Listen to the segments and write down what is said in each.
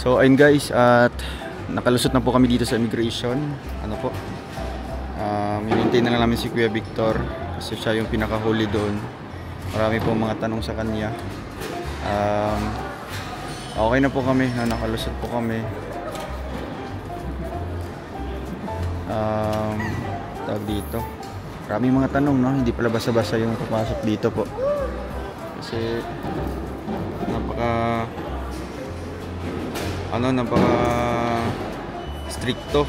So ayun guys, at nakalusot na po kami dito sa immigration. Ano po? Hinintay na lang namin si Kuya Victor kasi siya yung pinakahuli doon. Marami po mga tanong sa kanya. Okay na po kami, nakalusot po kami. Tawag dito. Maraming mga tanong, no? Hindi pala basa-basa yung papasok dito po. Kasi napaka stricto.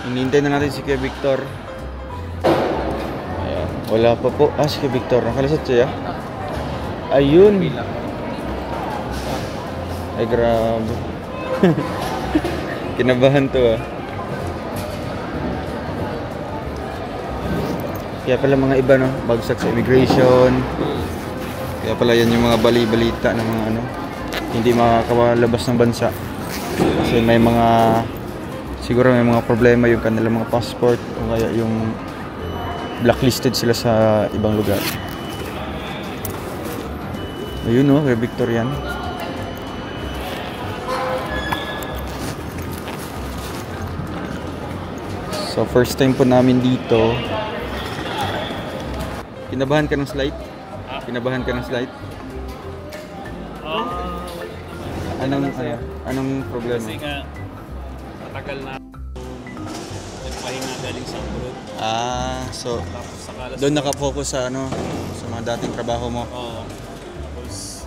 Hinihintay na natin si Kuya Victor. Ayan, wala pa po. Si Kuya Victor, nakalusot siya. Ayun. Ay, grabe. Kinabahan to Kaya pala mga iba, no, bagsak sa immigration. Kaya pala yan yung mga bali-balita ng mga hindi makakalabas ng bansa. Kasi may mga siguro may mga problema yung kanilang mga passport o kaya yung blacklisted sila sa ibang lugar. Ayun, no, kay Victor yan. So first time po namin dito. Kinabahan ka ng slide? Kinabahan ka ng slide? Anong problema? Kasi nga matagal na nagpahinga galing sa abroad. So doon naka-focus sa sa mga dating trabaho mo. Oo. Tapos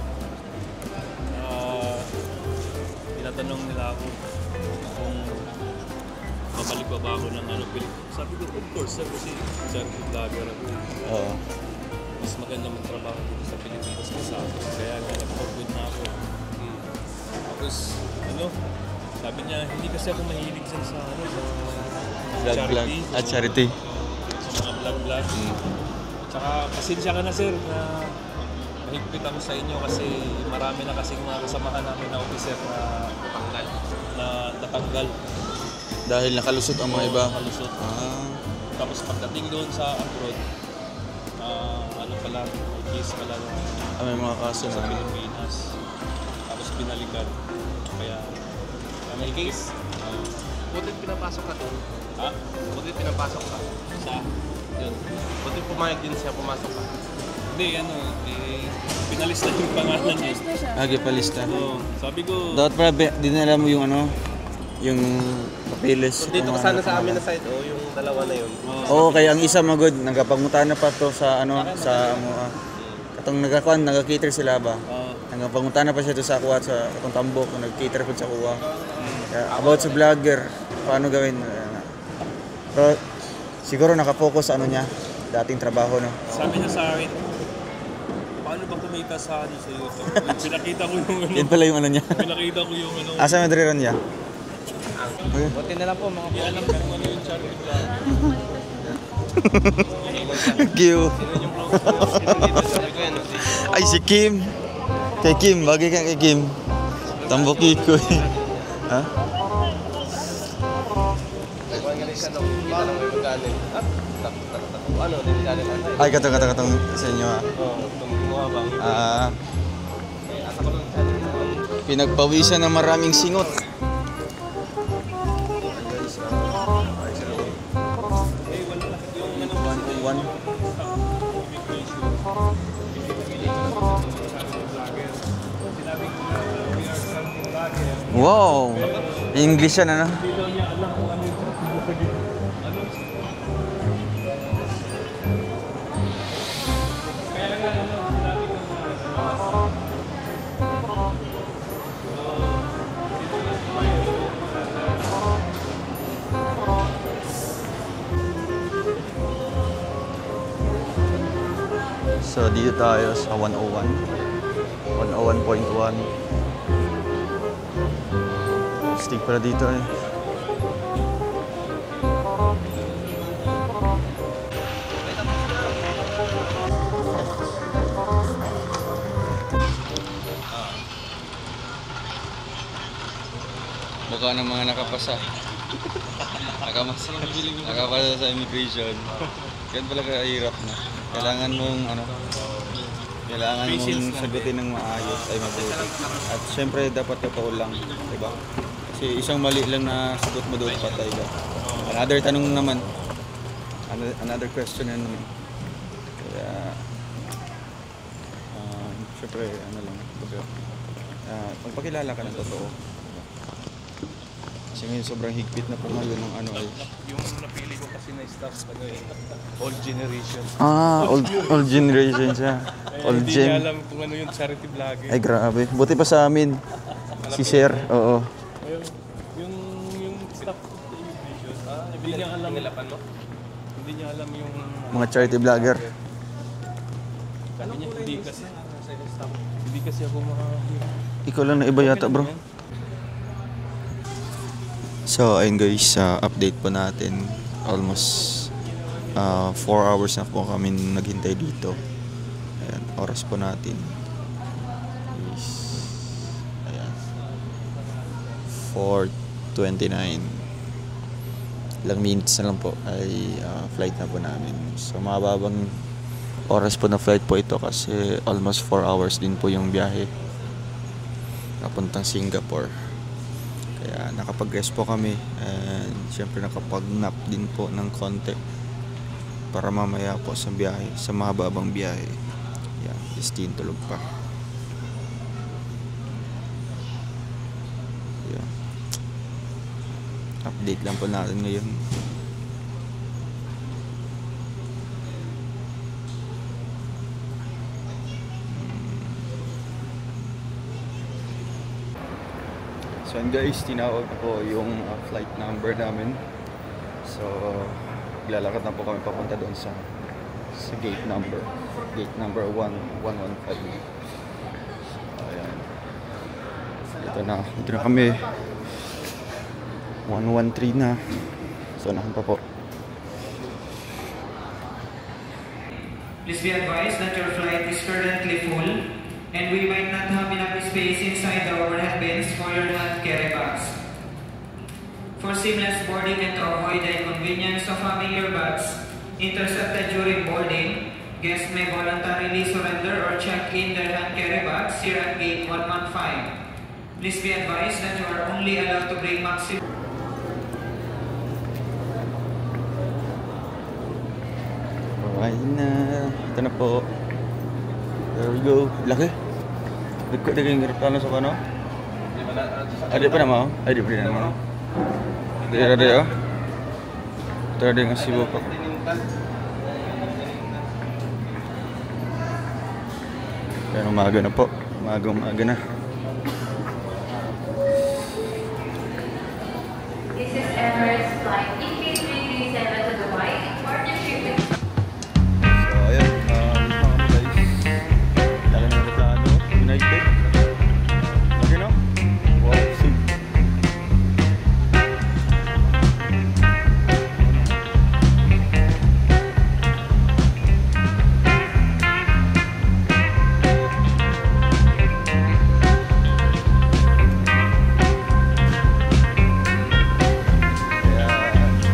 tinatanong nila ako kung babalik pa ba ako ng Pilipinas. Sabi ko, of course, kasi vlogger ako. Oo. Mas maganda magtrabaho dito sa Pilipinas kasi ako. Kaya nag-forward na ako. Tapos, sabi niya, hindi kasi ako mahilig sa charity. Charity. Sa mga vlog-vlog. Tsaka, pasensya ka na sir na mahigpit ako sa inyo kasi marami na kasing mga kasamahan namin na officer na natanggal. Dahil nakalusot ang mga iba. Nakalusot. Tapos pagdating doon sa abroad, pala, case pala may mga kaso sa Pilipinas. Tapos binalikan. Kaya, may case. Butit pinapasok ka doon. Ha? Butit pinapasok ka. Sa? Yun. Butit pumayag din siya, pumasok ka. Hindi, pinalista yung pangalan niya. Palista. Sabi ko... Dapat pala, dinala mo yung yung papeles. So, dito ka sana sa amin na side, yung dalawa na yun. Oo, kaya ang isa magod, nagkapangutan na pa to sa katong nagka-cater sila ba? Nagkapangutan na pa siya to sa kuha sa katong tambok, nag-cater po sa kuha. About sa vlogger, paano gawin? Pero siguro nakafocus sa niya, dating trabaho, no? Sabi niya sa akin, paano ba kumita sa YouTube? Pinakita ko yung Yan pala yung niya. Pinakita ko yung Asa may driron niya? Buti na lang po mga Hindi alam kung ano yung charity vlog. Cute. Ay, si Kim. Kay Kim, bagay ka kay Kim. Tamboki ko Ha? Ay, katong sa inyo pinagpawisan ng maraming singot. Wow! English yan, So, dito tayo sa 101. 101.1. Stick pala dito Mukha ng mga nakapasa. Nakapasa sa immigration. Yan pala kahirap na. Kailangan mong Kailangan Patience mong lang sagutin ng maayos ay mabuti. At syempre dapat totoo lang, di ba? Kasi isang mali lang na sagot mo doon patay ka. Another tanong naman. Another question na naman. Kaya syempre ano lang, magpakilala ka ng totoo. Kasi ngayon sobrang higpit na po ngayon ng ano ay. Yung napili ko kasi na staff, ano eh, old generation. Old generation siya. Old Hindi niya alam kung ano yung charity vlogger. Ay grabe. Buti pa sa amin. Si Sir, oo. Yung staff sa immigration, hindi niya alam. Hindi niya alam yung Mga charity vlogger. sabi niya, hindi kasi ako makahirap. Ikaw lang na iba yata, bro. So, ayun guys, update po natin. Almost 4 hours na po kami naghintay dito. Ayan, oras po natin is ayan 4:29. Ilang minutes na lang po ay flight na po namin. So, mababang oras po na flight po ito kasi almost 4 hours din po yung biyahe papuntang Singapore. Kaya nakapag-rest po kami and syempre nakapag-nap din po ng konti para mamaya po sa biyahe, sa mahababang biyahe. Yan, Justine tulog pa. Yan. Update lang po natin ngayon. So and guys, tinawag na po yung flight number namin. So lalakad na po kami papunta doon sa gate number 1115. So, ayan. Ito na kami. 113 na. So nahan pa po. Please be advised that your flight is currently full and we might not have enough space inside the overhead bins for your hand carry bags. For seamless boarding and to avoid the inconvenience of having your bags intercepted during boarding, guests may voluntarily surrender or check in their hand carry bags here at gate 115. Please be advised that you are only allowed to bring maximum. Alright na. Ito na po. There we go. Laki. Dagko yung aeroplano sa kano? Di pa naman. Ay, di pa rin naman. Di pa rin. Ito rin ang Cebu pa. Pero umaga na po. Umaga na. This is Emirates flight EK337 to Dubai in partnership with So, ayan. Dito kami guys. Dala ng aeroplano. United. Laki no? Wow, see. Ayan.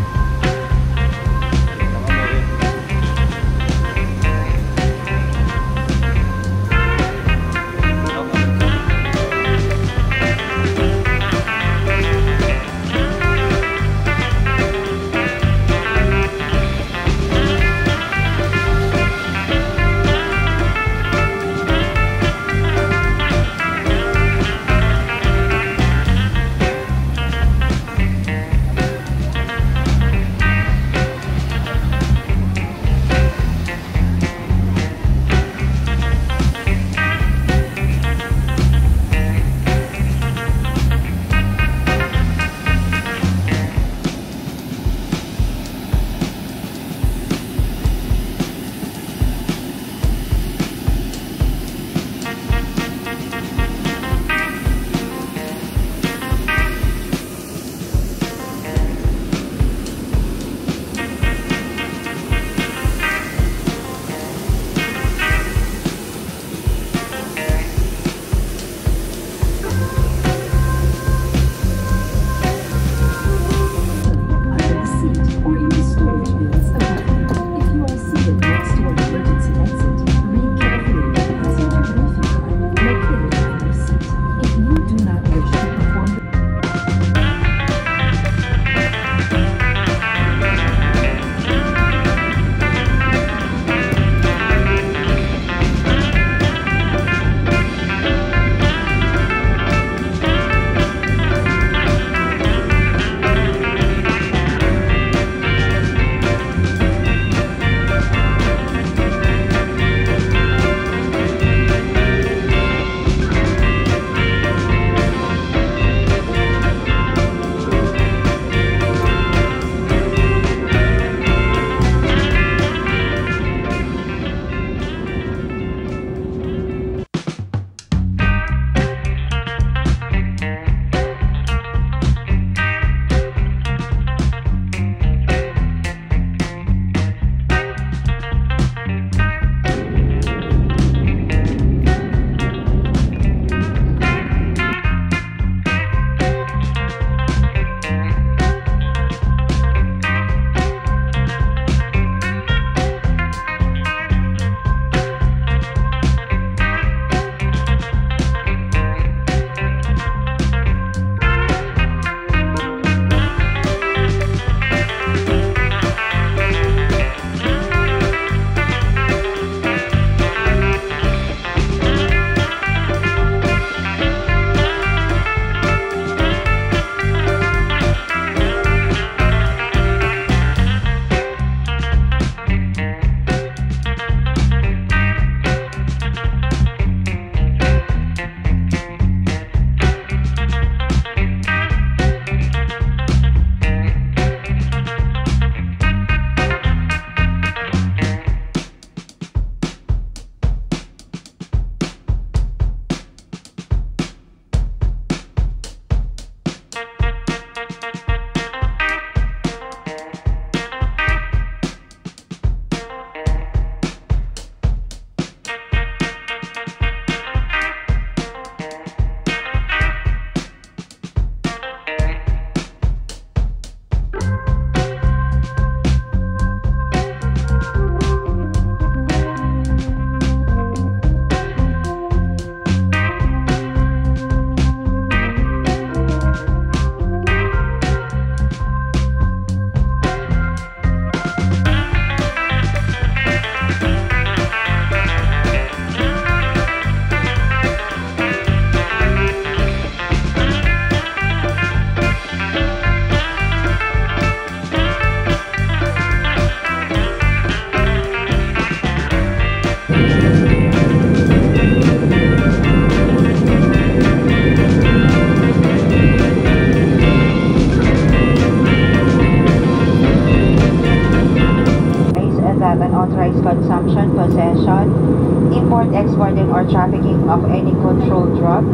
trafficking of any controlled drug,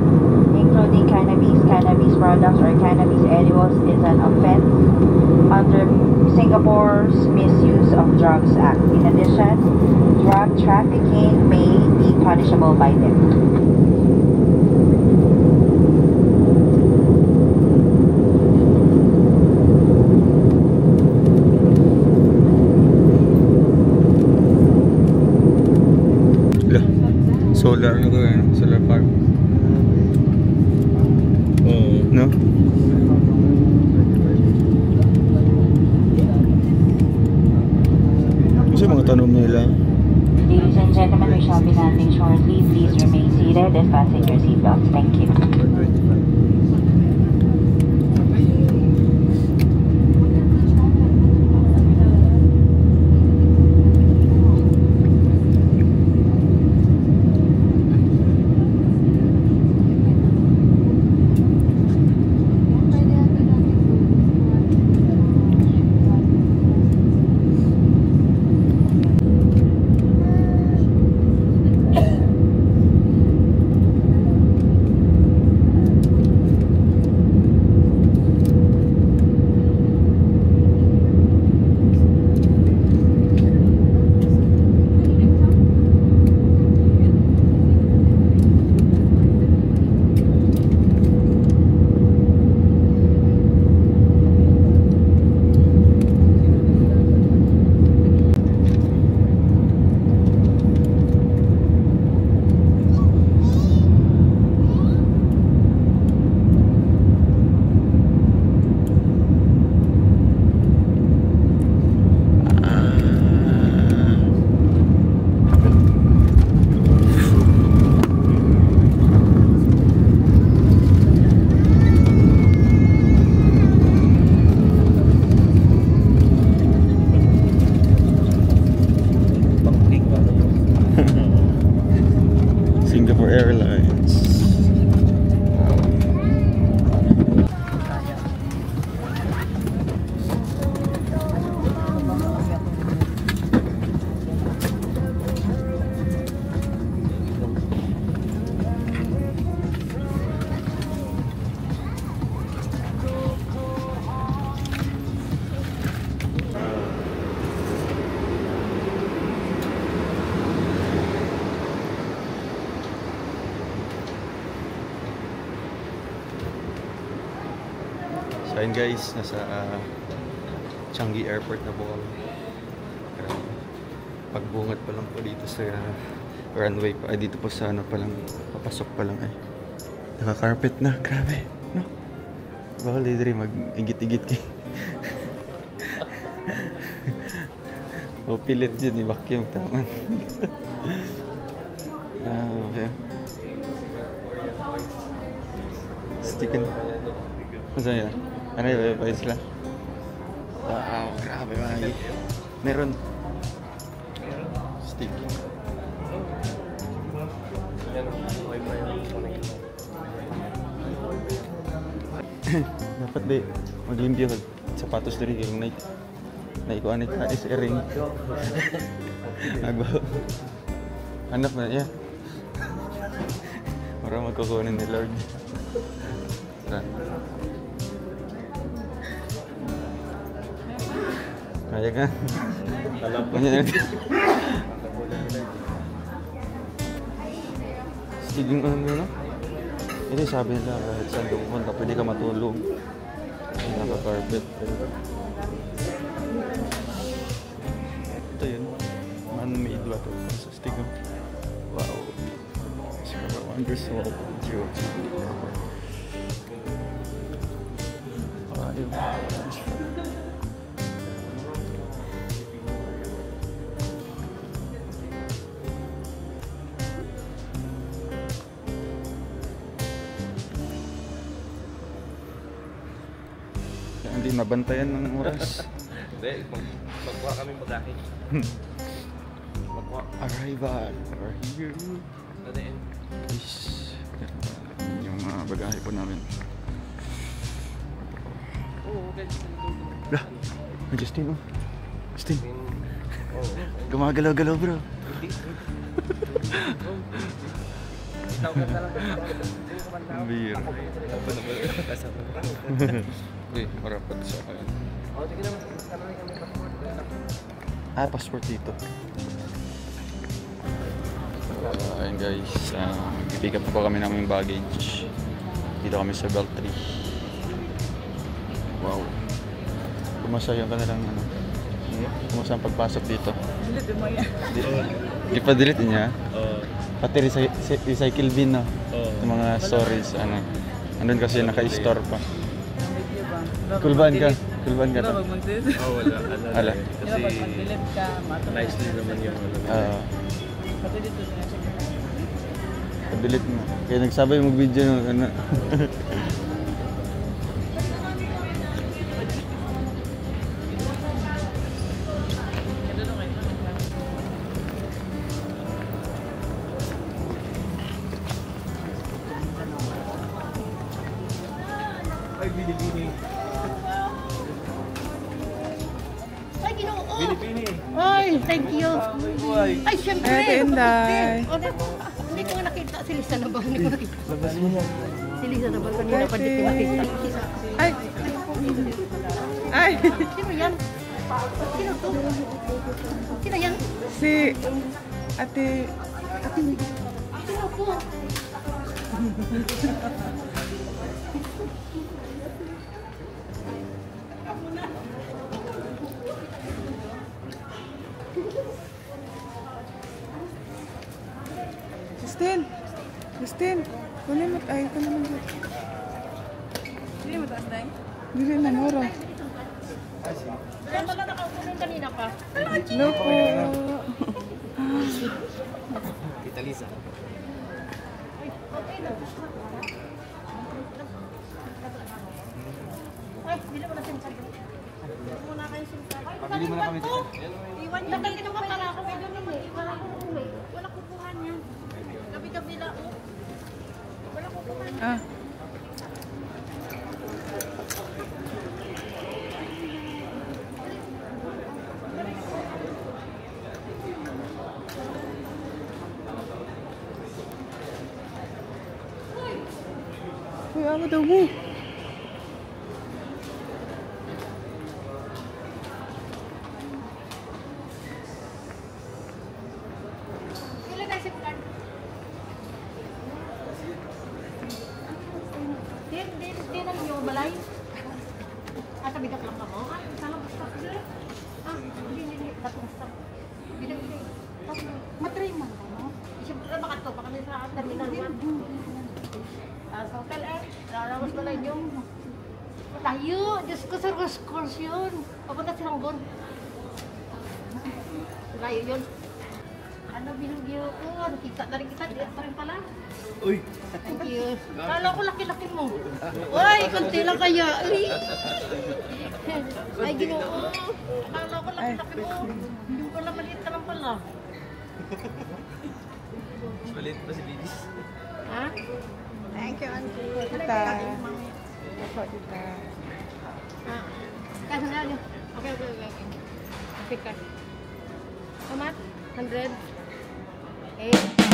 including cannabis products, or cannabis edibles is an offense under Singapore's Misuse of Drugs Act. In addition, drug trafficking may be punishable by death. Solar na ko yan, solar park. No? Kasi mga tanong nila. Ladies and gentlemen, we shall be landing shortly. Please remain seated and fasten your seatbelts. Thank you. Singapore Airlines. So ayun guys, nasa Changi Airport na po kami. Pagbungat pa lang po dito sa runway pa. Ay, dito po sa ano pa lang, papasok pa lang ay. Naka-carpet na, grabe, no? Baka lidri mag-igit-igit kayo. O pilit dyan, i-vacuum tama. Okay. Stick in. Ano yan? Ano yung pa sila? Wow, grabe mga meron. Stick. Dapat ba maglimpyo ka sapatos diri kay night. Naikuan ni ka is ring. Agba. Hanap na niya. Para magkukunin ni Lord. Kaya ka? Alam ko niya. Siging ano na? Ito sabi nila kahit saan pumunta pwede ka matulog. Naka-carpet. Ito yun. Man-made ba ito? Sa stick. Wow. Discover wonders of George. Ayun. Hindi nabantayan ng oras. Hindi, magkuha kami bagahe. Arrival. We're here. Ano yun? Yung bagahe po namin. Oo, okay. Lah, Justin oh. Justin. Gumagalaw-galaw bro. Beer. Eh, marapat sa akin. Passport dito. Ayun guys, pick up po kami ng aming baggage. Dito kami sa Beltry. Wow. Kumasa yung kanilang ano. Kumasa ang pagpasok dito. Delete mo yan. Ipa-delete niya. Pati recycle bin, no? Yung mga stories, ano. Andun kasi naka-store pa. Kulban ka? Kulban ka to? Wala. Ala. Kasi nice din naman yung Pa-delete mo. Kaya nagsabay mag-video ng ano. Ay, binibini. Ay, Ginoo. Binibini. Ay, thank you. Ay, syempre. Ate Inday. Hindi ko nga nakita. Si Lisa na ba? Hindi ko nakita. Si Lisa na ba? Kanina pa di ko nakita. Ay! Ay! Sino yan? Sino to? Sino yan? Si Ate... Sino po? Justin! Kunin mo... Ay, kunin mo dito. Hindi mo taas na eh? Hindi na, Nora. Kaya pala nakaukunin kanina pa. Hello po! Kita Lisa. Okay na. Ay, bili mo na SIM card. Muna kayo SIM card. Ay, pabili mo na kami dito. Iwan niya. Nakalimutan ko para ako may ganun eh. Wala ko umuwi. Wala kukuhan niya. Gabi-gabi lang. Wala kukuhan niya. Ah. Uy, ako daw mo. Ilan na SIM card? Di na ninyo balay? Bigat lang ka mo? Salang stock sir? Hindi. Tatong stock. Bilang. Matry man ka mo? Siyempre makato pa kami sa terminal 1. Sa hotel lalawas na lang yung tayo. Diyos ko sa excursion. Papunta silang gon. Layo yun. Ano binugyo ko? Nakita na rin kita. Diyan pa rin pala. Uy! Thank you. Kala ko laki-laki mo. Uy, konti lang kaya. Ay, Ginoo. Kala ko laki-laki mo. Yung pala maliit ka lang pala. Maliit pa si Lidis. Ha? Thank you, Auntie. Tita. Opo, tita. Kasi nga yun. Okay. Okay, card. How much? 100? 8.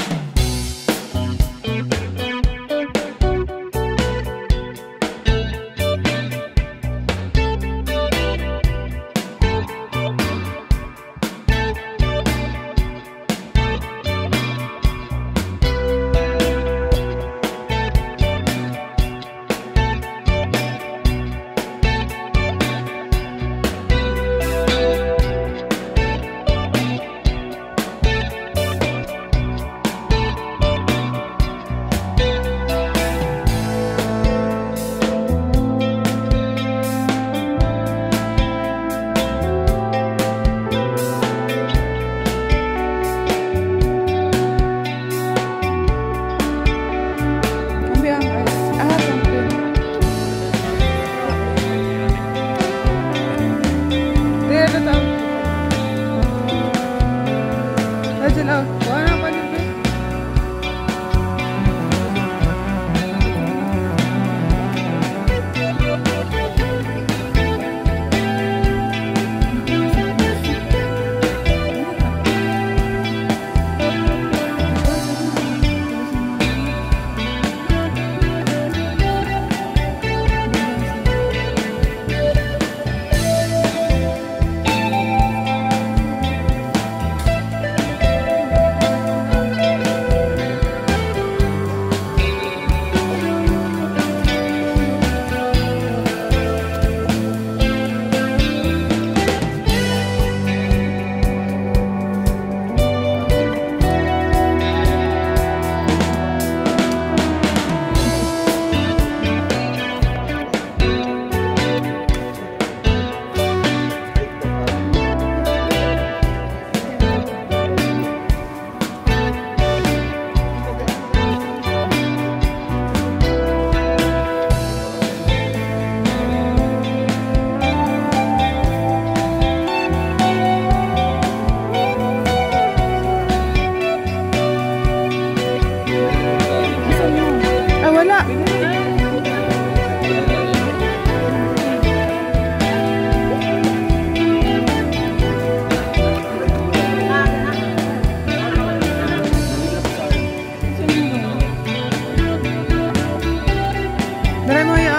Dara mo iya.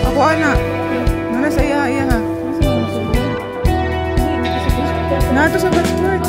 Ako ana. Nana sa iya ha. Nato sa passport.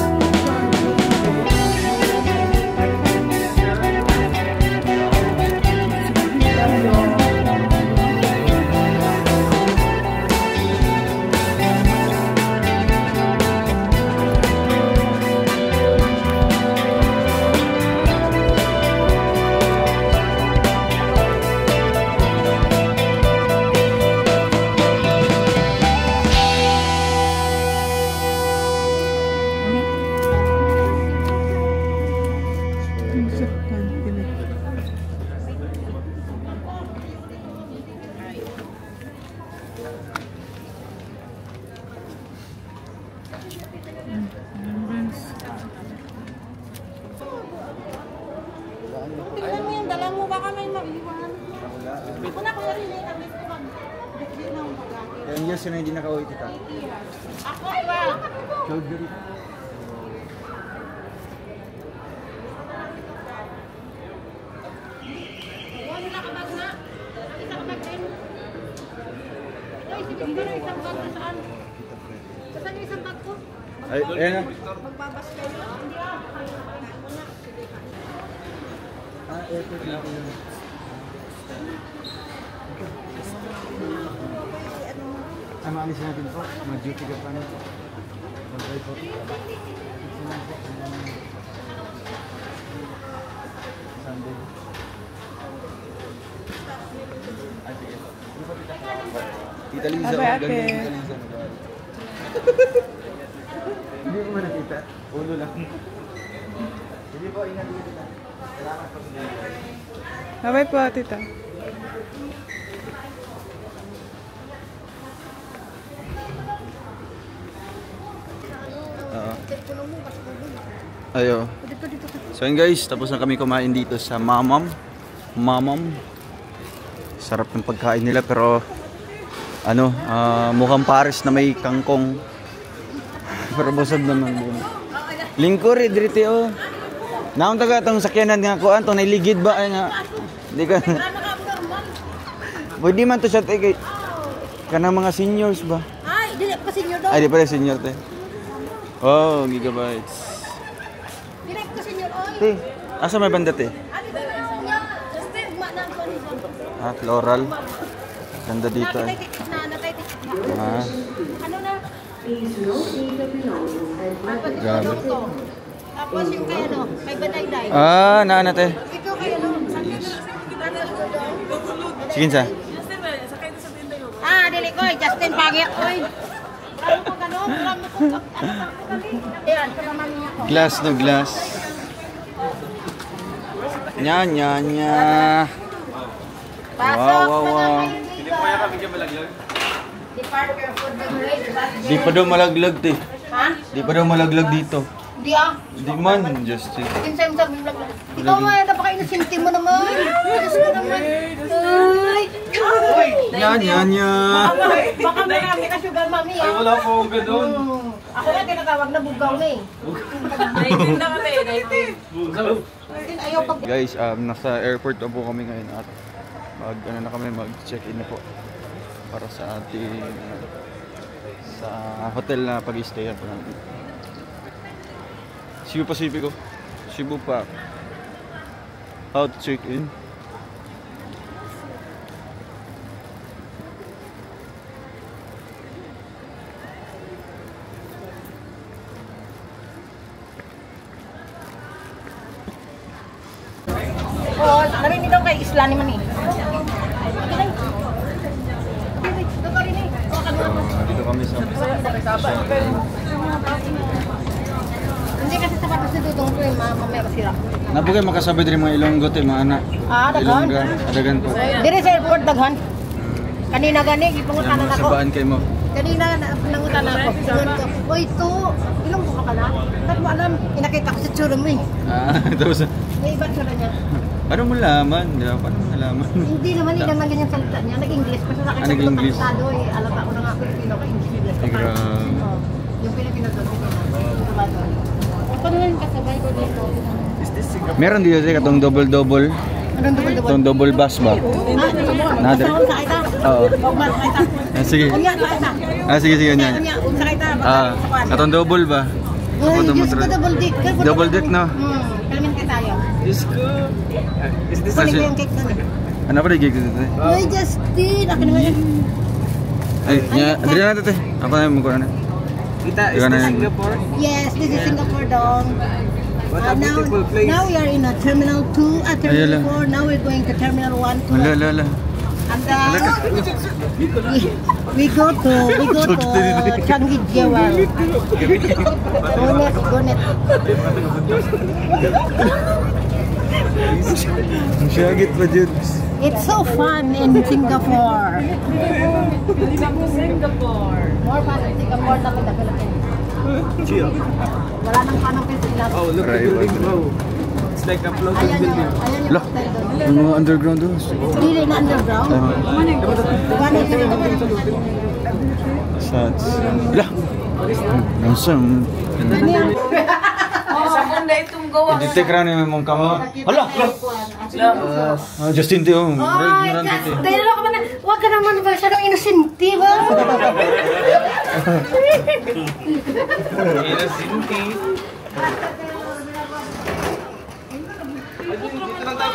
Tingnan mo yung dala mo, baka may maiwan. Hindi ko na kaya rin eh, kami ko mag... Hindi na ang bagay. Yung years na hindi nakauwi kita. Ako, iba! Calgary. Wala na kabag na. Isa kabag din. Ito, isipin na isang bag na saan? Saan yung isang bag ko? Ay, ayan na. Magbabas kayo. Hindi ah. Muna. Sige ka. Airport na ako yun. Maalis natin po. Mag-duty ka pa nito. Mag-drive po. Sunday. Ay, sige. Tita Liza. Abay, ate. Tita Liza. Hindi ko man nakita. Ulo lang. Hindi po, ingat dito na. Kailangan po siya. Bye po, tita. Ayo. So yun guys, tapos na kami kumain dito sa Mamam. Sarap ng pagkain nila pero ano, mukhang pares na may kangkong. Pero busog naman din. Lingkod dirite oh. Naon taga tong sakyanan nga kuan tong nailigid ba ay nga. Di ka. Pwede man to siya kay kanang mga seniors ba? Ay, dili pa senior daw. Ay, di pala senior te. Oh, gigabytes. Dili pa senior oy. Te, asa may banda te? Ano ba niya? Justin, gumana ko ni. Ah, floral. Ganda dito eh. Ah, Ano na? grabe. Tapos yung kay ano, kay Badayday. Ah, naana te. Ito kay ano, Sige sa. ah, dili ko, Justin Pagit oy. Ano ko gano'n? Ano ko? Ayan, sa naman niya ko. Glass no glass. Nya nya nya. Pasok, Wow, wow, wow. Hindi mo kaya kami dyan malaglag? Departure Food Beverage. Di pa daw malaglag te. Ha? Di pa daw malaglag dito. Hindi ah. Di man, Justin. Kinsa yung sabi vlog. Ikaw nga, dapat kayo nasinti mo naman. Diyos ko naman. Ay! Nya nya nya. Baka marami ka sugar mami ah. Wala po akong ganun. Ako nga tinatawag na bugaw na eh. Ayaw pag... Guys, nasa airport na po kami ngayon at mag-check-in na po para sa ating sa hotel na pag-i-stayan po natin. Cebu Pacifico, Cebu Park. How to check-in? Oo, narinig daw kay Isla ni Mani. Dito kami sa Hindi kasi sapatos ni Dudong ko yung mamaya masira. Napugay makasabay din mga Ilonggo te mga anak. Ah, daghan? Ilongga, adagan po. Dire sa airport daghan. Kanina gani, ipungutan na ako. Sabaan kay mo. Kanina, nangutan ako. Sabi ko, o ito, ilang buka ka na? Ba't mo alam, inakita ko sa tsura mo eh. Tapos, May iba tsura niya. paano mo laman? Di ba? Paano mo nalaman? Hindi naman, hindi naman ganyan salita niya. Nag-English. Kasi sa akin, Nag-English. pasado eh. Alam ako na nga Pilipino ka English. Ay, grabe. Yung Pilipino doon, Pilipino. Paano lang kasabay ko dito? Meron dito siya katong double-double. Anong double-double? Itong double bus ba? Another. Saan sa kita? Oo. Sa kita? Sige. Unya, sa kita? Sige, sige. Unya, Yan. sa kita? Katong double ba? Ay, Diyos ko, double dick. Double dick, no? Kalamin ka tayo. Diyos ko. Is this Kunin ko yung cake doon eh. Ano pa rin gig dito? Ay, Justin! Akin naman yan. Ay, dali na ito. Ako na yung magkuha na. Kita, is Ikaw na this yun. Singapore? Yes, this is Singapore dong. What a beautiful place. Now we are in a Terminal 2, Terminal Ayala. 4. Now we're going to Terminal 1, 2. Wala. And we go to Changi Jewel. Gonet. Ang syagit pa, Jude. It's so fun in Singapore. More fun in Singapore than in the Philippines. Chill. Wala nang panang Pilipinas. Oh, look at the building, bro. It's like a floating Ayan building. yung Lah. hotel doon. Yung mga underground doon. Hindi na underground. One is Shots. Lah. Langsung. Hindi kaya na mong kamo. Hala! Justin Teo. Ay, dahil ka man, huwag ka naman ba siya ng inosente ba?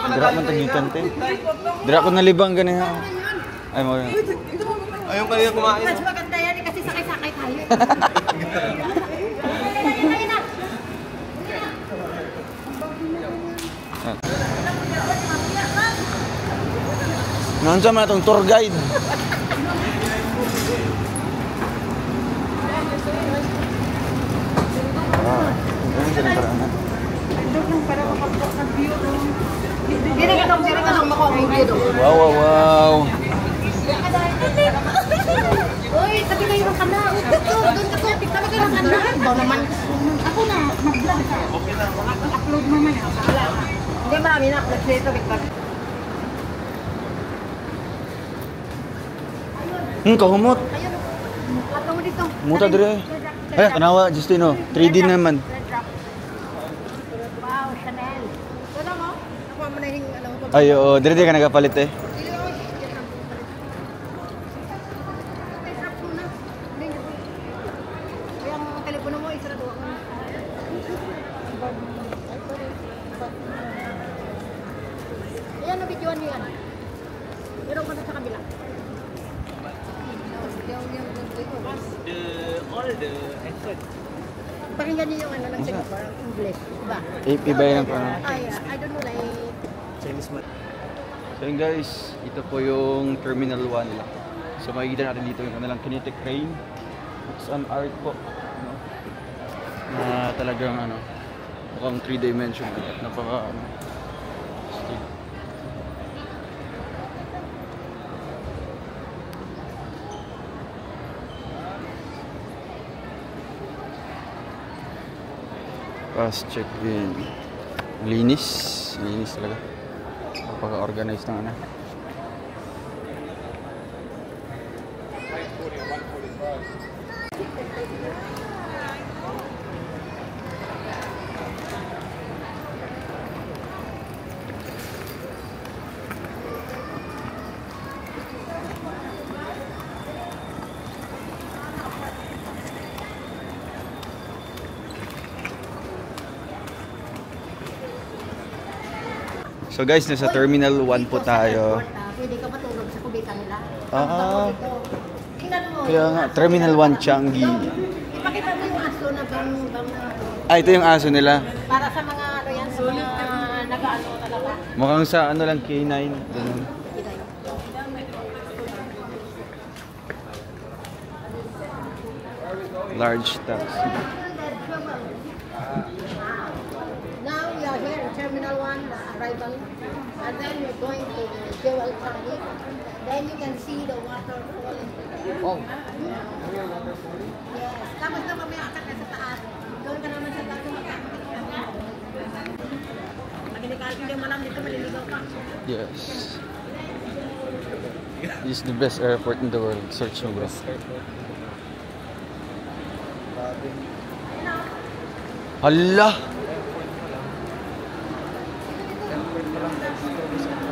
Dira man tagikan te. Dira ko nalibang gani ha. Ay mo. Ayaw kanina kumain. Mas maganda yan eh, kasi sakay-sakay tayo. Nansa man itong tour guide. Diri ka lang makakuha doon. Wow. Uy, tabi kayo ng kana. Doon ka to, tabi kayo ng kana. Ba naman, ako na, mag-vlog ka. Upload mo man. Hindi, marami na. Let's say ito, Victor. Kahumot. Ayun, upload mo dito. Muta dire. Ay, tanawa Justino. 3D naman. Wow, Chanel. Wala mo? Nakuha mo na yung ano mo. Ay, oo. Dire ka nagapalit eh. Yung telepono mo, isarado ako. Ayan, nabidyoan niyo yan. Pero ko na sa kabila. All the effort. Pakinggan niyo yung ano ng Singapore, English. Diba? Iba yung ano. Ay, I don't know, like... Chinese mat. So yun guys, ito po yung Terminal 1 nila. So makikita natin dito yung kanilang kinetic crane. It's an art po. No? Na talagang ano, mukhang 3-dimensional. Napaka ano. Still. Fast check in. Linis. Linis talaga. Napaka-organized ng ano. So guys, nasa Terminal 1 po tayo. Pwede ka matulog sa kubita nila. Ah. Tingnan mo. Kaya nga, Terminal 1 Changi. Ipakita mo yung aso na bang Ito yung aso nila. para sa mga ano yan, sa mga nag-ano talaga. Mukhang sa ano lang, K9. Ganun. Kita yun. Large taxi. Now we are here in Terminal 1, arrival. And then we're going to Jewel Changi. Then you can see the waterfall. Yes. Tapos na kami akit na sa taas. Doon ka naman sa taas makakakit. Hindi mo lang dito, maliligaw ka. Yes. This is the best airport in the world. Search mo, bro. Hala!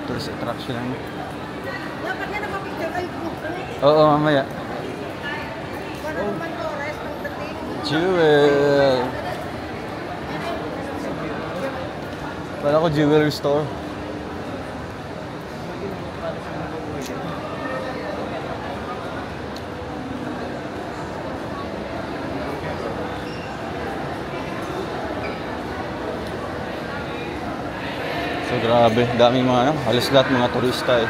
Tourist attraction lang. Dapat nga napapicture kayo po. Oo, mamaya. Para naman to, rest ng dating. Jewel! Wala ko jewelry store. So grabe, dami mga halos lahat mga turista eh.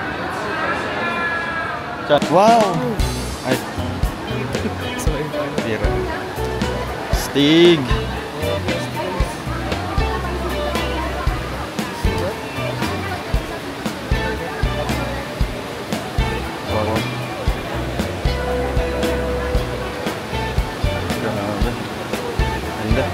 Wow! Ay. Bira. Stig! Wow. Grabe. Ganda.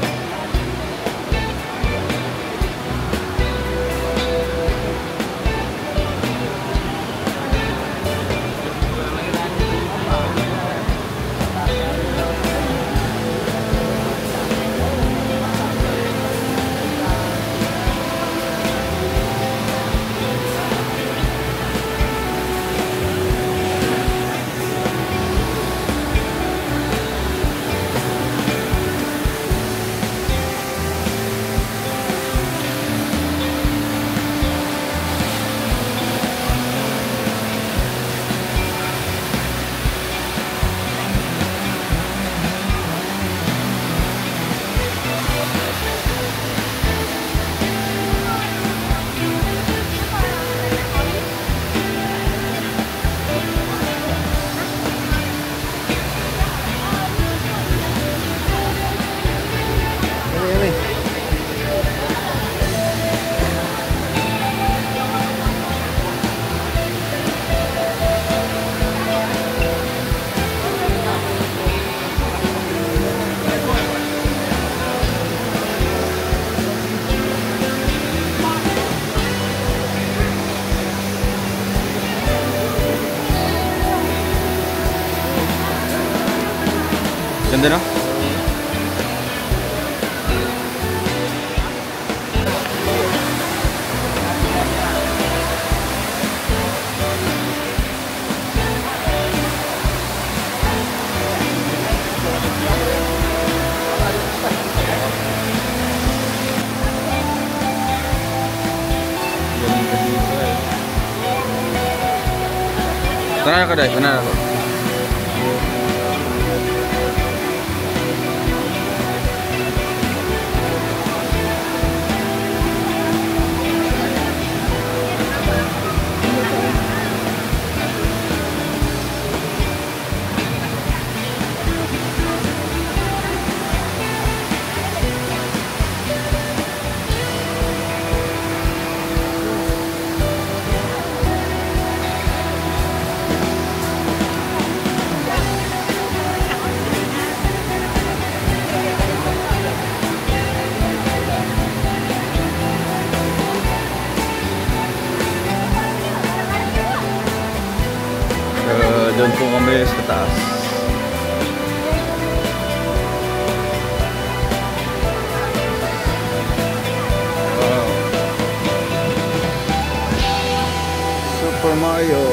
Ganda no? Tara ka dahil, tara ako. Doon po kami sa taas. Wow. Super Mario.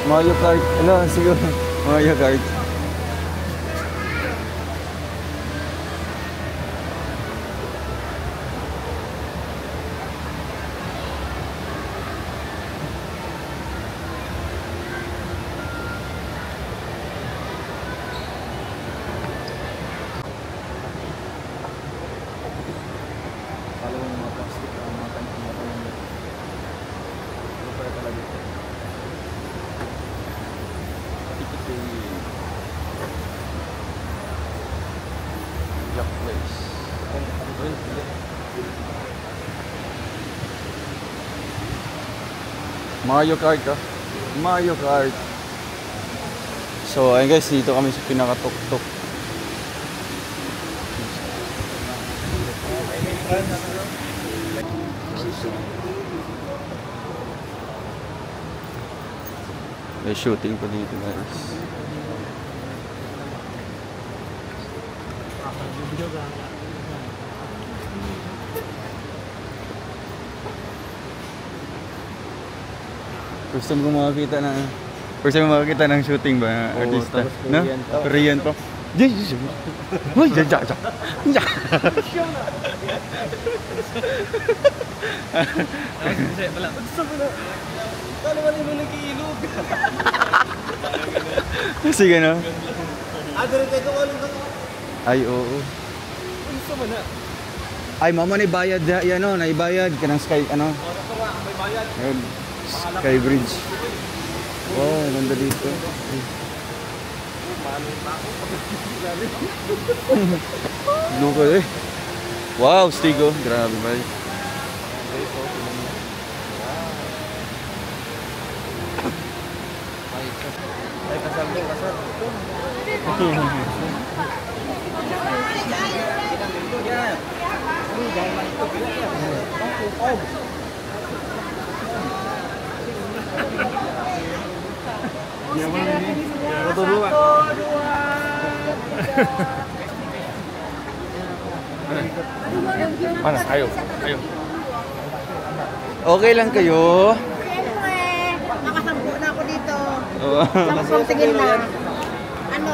Mario Kart. Ano, siguro. Mario Kart. Mario Kart, Mario Kart. So ayun guys, dito kami sa pinakatuktok. May shooting pa dito guys. First time ko makakita ng shooting ba, artista? No? Korean pa. Uy, ja. Kasi gano'n? Ay, oo. Ay, mama na ibayad. Yan o, naibayad ka ng Sky, ano? Sky Bridge. Wow, ganda dito. Luko eh. Wow, Stigo. Grabe ba? Mana? Ayo. Okay lang kayo? Siyempre, nakasampu na ako dito. Oo. Sampung tingin na. Ano?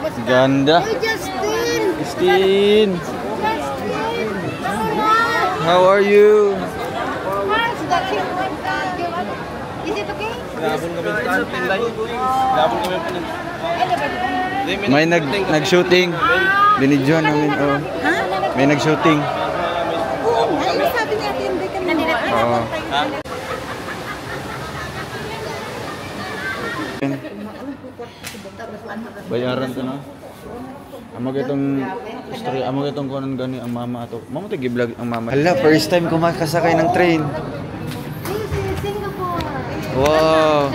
Basta. Ganda. Uy, Justin! Christine, Justin! Ano? how are you? How's that you want that? Is it okay? May nag-shooting. Binidyo namin. Oh. Ha? May nag-shooting. Ano sabi niya ate, hindi ka nila. Oo. Bayaran to na. Amag itong story, amag itong kunan gani ang mama ato. Mama to gi-vlog ang mama. Hala, first time ko makasakay ng train. Singapore. Wow.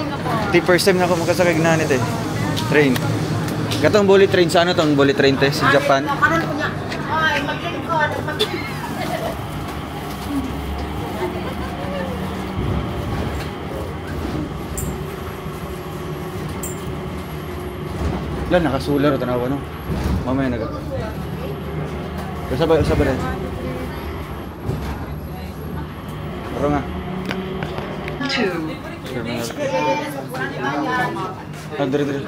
Di first time na ako makasakay ng eh. Train. Katong bullet train sa ano tong bullet train te sa Japan. Karon ko niya. Ay, mag-lingkod. Lan nakasular o tanawa no. Mamaya naga. Sabay rin. Pero nga. Dire.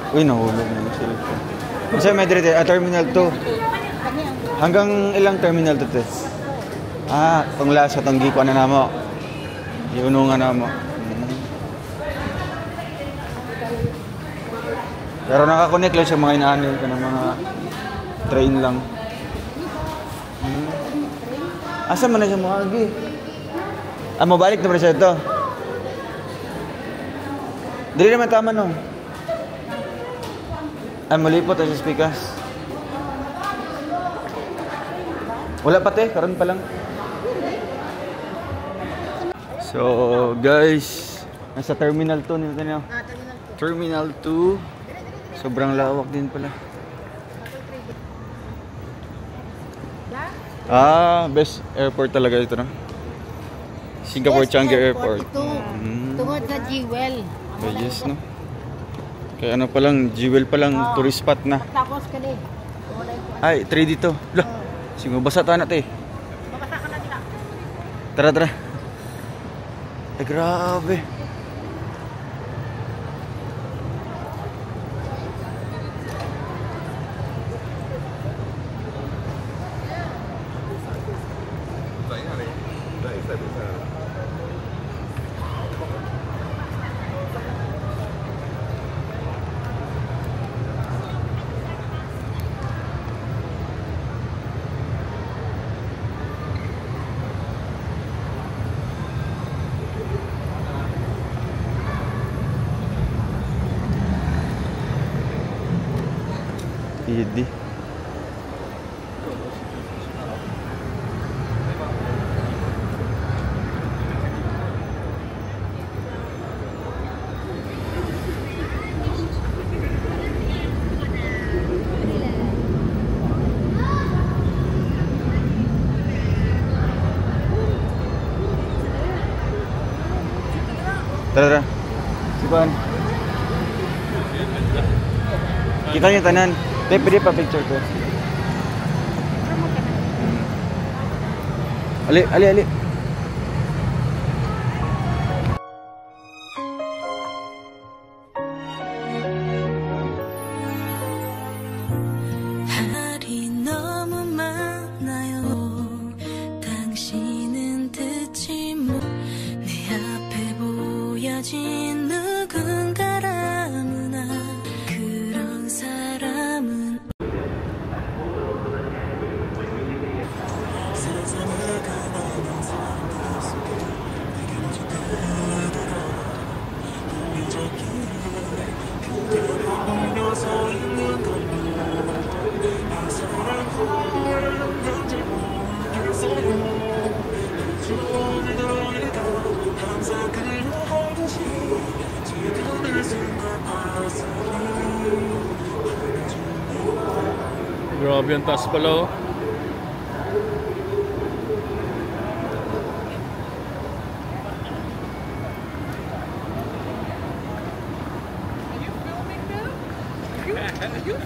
Uy, nahulog na yung cellphone. Kasi may dire, Terminal 2. Hanggang ilang Terminal 2 te? Ah, panglasa itong giko na namo. Iunungan namo. Pero nakakonect lang siya mga inaanil ka ng mga train lang. Asa man na siya mga agi? Ah, mabalik na ba siya ito? Dili naman tama no. Ay, malipot sa speakers. Wala pa te, karon pa lang. So, guys, nasa Terminal 2 nito niyo. Terminal 2. Sobrang lawak din pala. Ah, best airport talaga ito na. Singapore Changi Airport. Tungod sa Jewel. Yes, no? Kaya ano pa lang, Jewel pa lang, tourist spot na. Tapos ka din. Ay, 3 dito. Lah, sige, mabasa tayo natin eh. Mabasa ka na nila. Tara. Ay, grabe. Gidi. Tara. Sipan. Kita niyo tanan. Pwede pa picture ko. Ali. 말이 너무 많아요. 당신은 듣지 못. 내 앞에 보여진 누군가라무나 그런 사람은 Grabe ang taas pala, oh.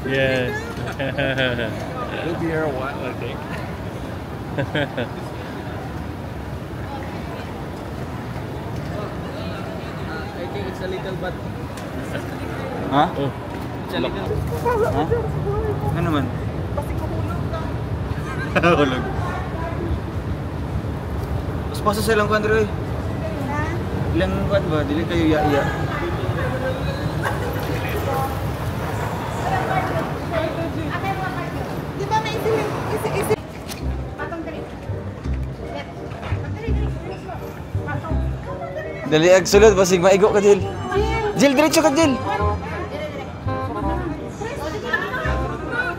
Yeah. It'll be here a while, I think. I think it's a little but Ha? Oh. it's a little. Ha? Ano man? Hulog. Mas pasa sa ilang kwan, Roy. Ilang kwan ba? Dili kayo iya-iya. Di ba may isi? Patong dali. Patong. Dali ag sulod basig maigo ka, Jil. Jil, diretso ka, Jil.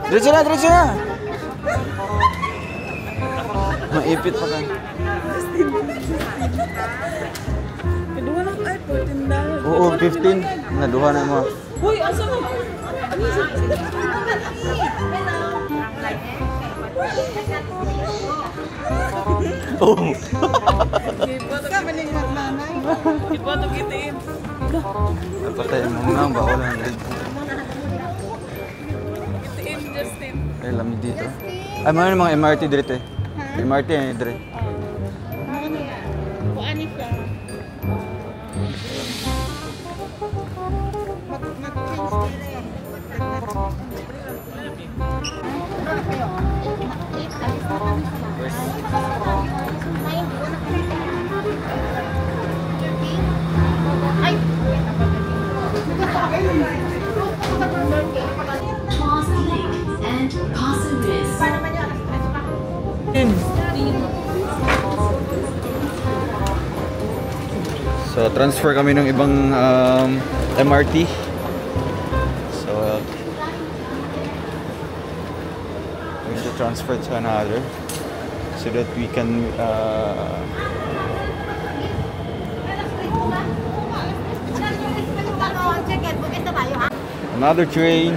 Diretso na. Maipit pa ka. Kedua lang ay $14. Oo, 15. Naduha na mo. Uy, asa mo? Oh. Ipoto ka maningat nanay. Ipoto kitiin. Patay mo nga ba wala na. Kitiin Justin. Ay lamig dito. Ay mga mga MRT dito eh. MRT eh dire. Kuani ka. and Pasir Ris. So transfer kami ng ibang MRT. So we need to transfer to another so that we can another train.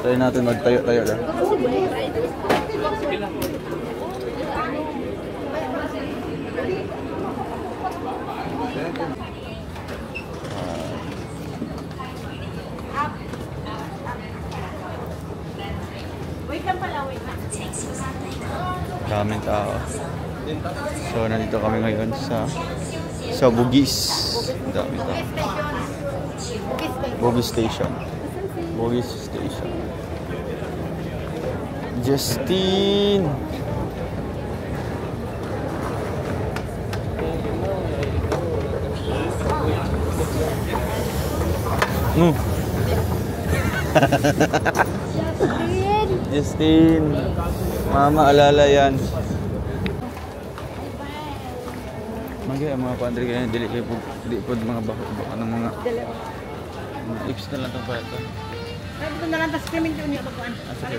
Try natin magtayo-tayo lang. Daming tao. So nandito kami ngayon sa Bugis. Daming tao. Bugis Station. Bugis Station. Justin. Justin. Mama, alala yan. Magay ang mga pandri ganyan, dili po mga baka ng mga Lips na lang itong pa ito. Ay, ito na lang, tapos krimen ko niya baguan. Sige.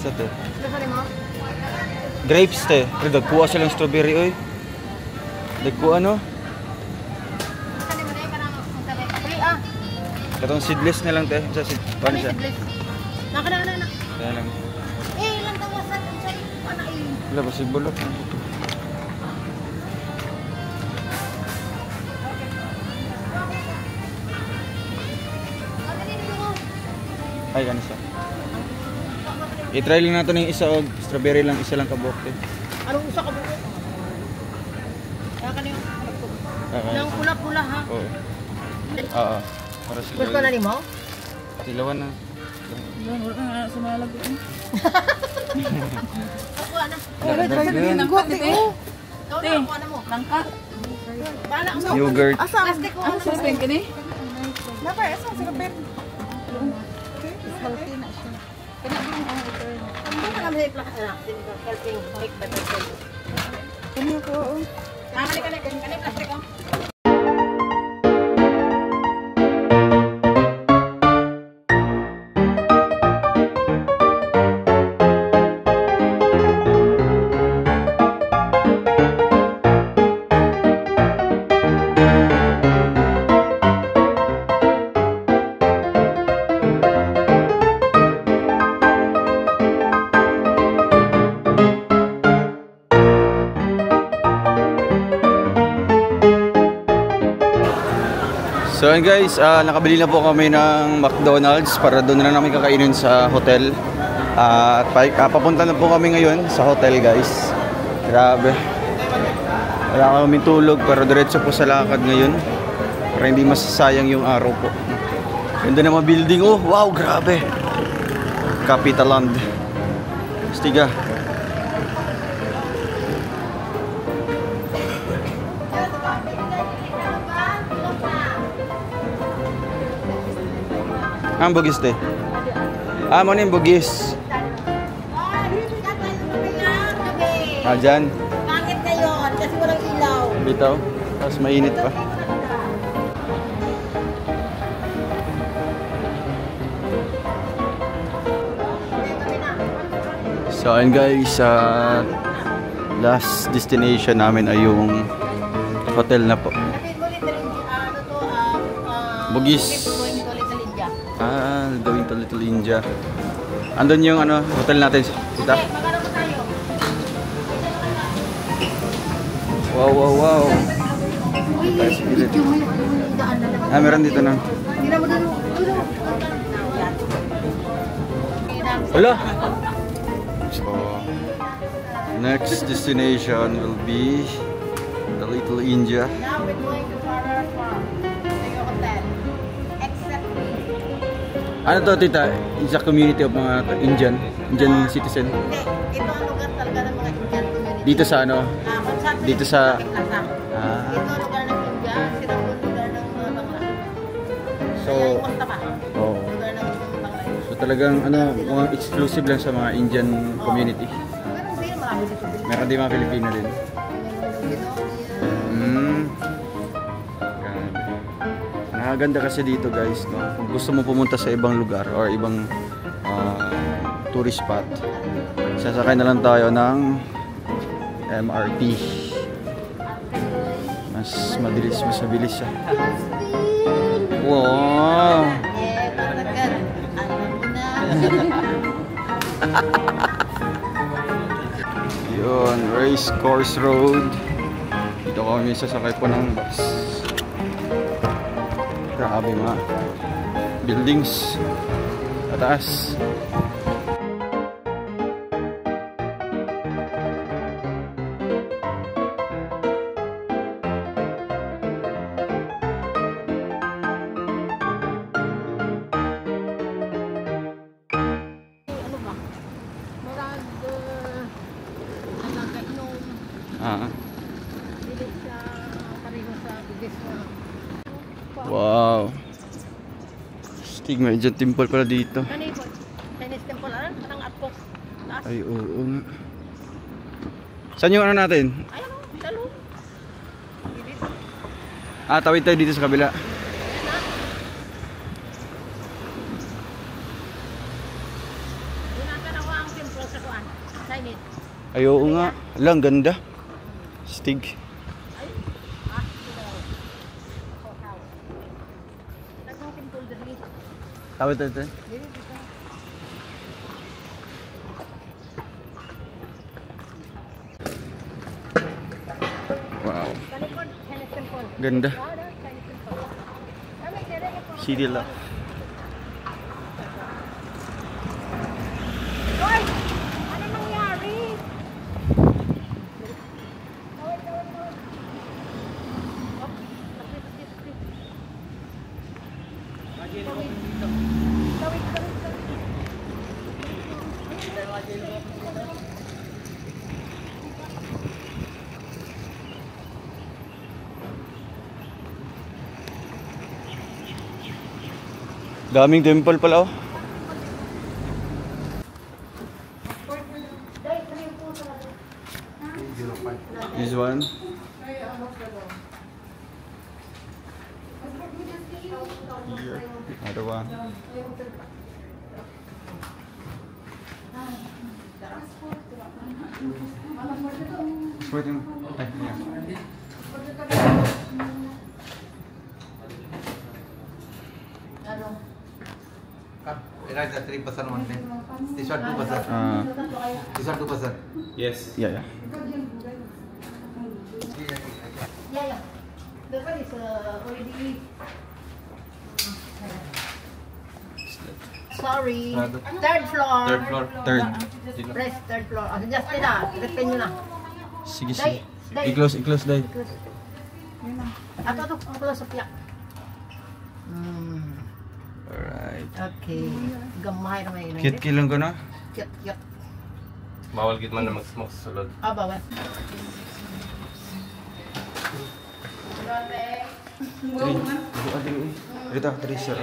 Sa te. Grapes te. Pero dagkuha silang strawberry oy. Dagkuha no? Katong seedless na lang te. Sa seed. Paano siya? Naka. Kaya lang. Ilang tawasan ang sa'yo. Ano eh? Wala ba si bulok? Ay, ano siya? I-try lang natin yung isa og strawberry lang, isa lang kabok te. Anong usa ka buko? Kaya ka niyo. Okay. Nang pula-pula ha. Oo. Oo. Para sila. Gusto na ni mo? Silawan na. Wala ka nga sumalag. Ako na. Try din ang kote. Ikaw na ako na mo. Langka. Bala mo. Yogurt. Asa? Plastic ko. Asa sa pen kani? Dapat asa sa kapit. Healthy na siya. Ano kami sa plaka na? Helping make better choices. Ano ko? Kani plastic ko. So and guys, nakabili na po kami ng McDonald's para doon na namin kakainin sa hotel. At papunta na po kami ngayon sa hotel guys. Grabe. Wala kami tulog pero diretso po sa lakad ngayon. Para hindi masasayang yung araw po. Ganda na mga building. Oh, wow, grabe. Capitaland. Stiga. Ang bugis te. Mo na yung bugis. Dyan. Bakit ngayon? Kasi walang ilaw. Bitaw. Tapos mainit pa. So and guys, last destination namin ay yung hotel na po. Bugis. Going to Little India. Andun yung hotel natin. Kita? Wow. Meron dito na. Wala. So, next destination will be the Little India. Now we're going to Farrer Park. Hotel. Ano to tita? Isa community of mga Indian citizen. Hindi, ito ang lugar talaga ng mga Indian community. Dito sa ano? Dito sa Ito ang lugar ng India, sila ang lugar ng mga Bangla. So, Mustafa. oh. Lugar ng Bangla. So talagang mga exclusive lang sa mga Indian community. Meron din, marami dito. Meron din mga Pilipino din. Nakaganda kasi dito guys, no? Kung gusto mo pumunta sa ibang lugar or ibang tourist spot, sasakay na lang tayo ng MRT. Mas mabilis siya. Wow! Yun, Race Course Road. Dito kami sasakay po ng bus. Grabe mga buildings pataas. Wow. Stigma, dyan temple pala dito. Ano yun? Chinese temple, parang atpok. Ay, oo nga. Saan yung ano natin? Ayun, dalo. Tawid tayo dito sa kabila. Ginaganawa ang simple sa kuan. Signage. Ay, oo nga. Lang, ganda. Stig. Tawid tayo. Wow. Ganda. City lang. Hoy! Ano nangyari? Daming temple pala oh. This one. Here. Another one. Pwede mo. Ay, yeah. Right, 3% only. This one 2%. This one 2%. Yes. Yeah, yeah. Yeah. The one is already. Sorry. Third floor. Third floor. Third. Press third floor. Just nila. Repen nyo na. Sige, Day. sige. I-close, day. Ato ang close up ya. Alright. Okay. Gamay na may Cute kilang ko na. Cute. Bawal gid man na mag-smoke sa sulod. Bawal. Rita, Teresa.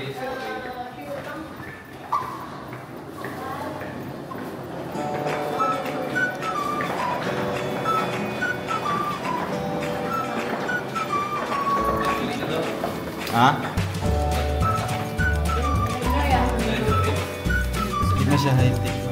Hindi na siya high-tech.